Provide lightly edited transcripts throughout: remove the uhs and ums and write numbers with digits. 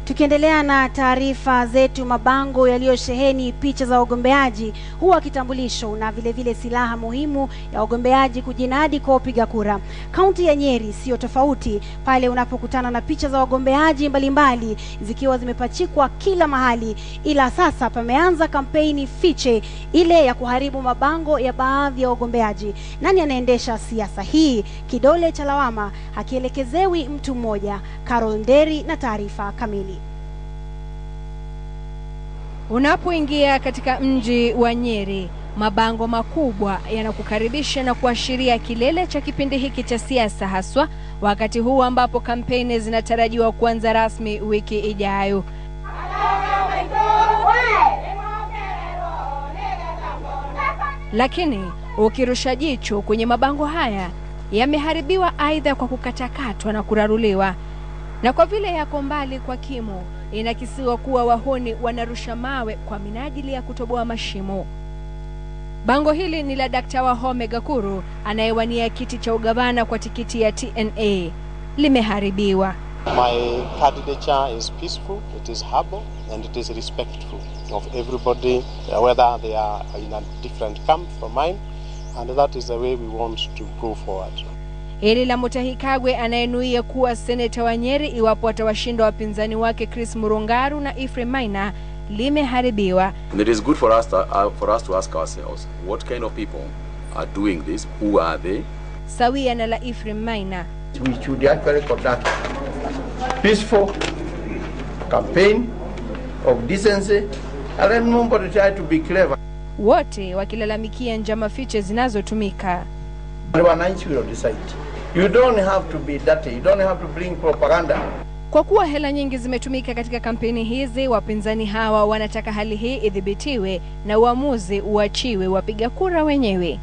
Tukiendelea na taarifa zetu, mabango yaliyosheheni picha za wagombeaji huwa kitambulisho na vile silaha muhimu ya wagombeaji kujinadi kwa wapiga kura. Kaunti ya Nyeri sio tofauti pale unapokutana na picha za wagombeaji mbalimbali zikiwa zimepachikwa kila mahali, ila sasa pameanza kampeni fiche ile ya kuharibu mabango ya baadhi ya wagombeaji. Nani anaendesha siasa hii? Kidole cha lawama hakielekezewi mtu mmoja. Carol Nderi na taarifa kamili. Unapoingia katika mji wa Nyeri, mabango makubwa yanakukaribisha na kuashiria kilele cha kipindi hiki cha siasa, haswa wakati huu ambapo kampeni zinatarajiwa kuanza rasmi wiki ijayo. Lakini ukirusha jicho kwenye mabango haya, yameharibiwa aidha kwa kukatakatwa na kuraruliwa, na kwa vile yako mbali kwa kimo, inakisiwa kuwa wahuni wanarusha mawe kwa minajili ya kutoboa mashimo. Bango hili ni la Dr. Wahome Gakuru anayewania kiti cha ugavana kwa tikiti ya TNA. Limeharibiwa. My candidature is peaceful, it is humble, and it is respectful of everybody, whether they are in a different camp from mine, and that is the way we want to go forward. Hili la Mutahi Kagwe anayenuia kuwa seneta wa Nyeri iwapo atawashinda wapinzani wake Chris Murungaru na Ephraim Maina limeharibiwa. And it is good for us to ask ourselves, what kind of people are doing this? Who are they? Sawia na la Ephraim Maina. We should actually conduct peaceful campaign of decency and let nobody try to be clever. Wote wakilalamikia njama fiche zinazotumika. Wananchi will decide. You don't have to be dirty. You don't have to bring propaganda. Kwa kuwa hela nyingi zimetumika katika kampeni hizi, wapinzani hawa wanataka hali hii idhibitiwe na uamuzi uachiwe wapiga kura wenyewe.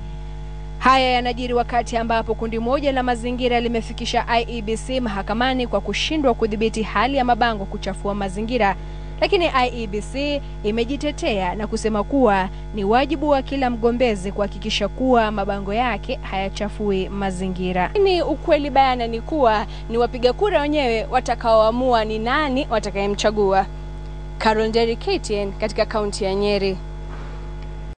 Haya yanajiri wakati ambapo kundi moja la mazingira limefikisha IEBC mahakamani kwa kushindwa kudhibiti hali ya mabango kuchafua mazingira. Lakini IEBC imejitetea na kusema kuwa ni wajibu wa kila mgombezi kuhakikisha kuwa mabango yake hayachafui mazingira. Ni ukweli bayana ni kuwa ni wapiga kura wenyewe watakaoamua ni nani watakayemchagua. Carol Nderi, KTN, katika kaunti ya Nyeri.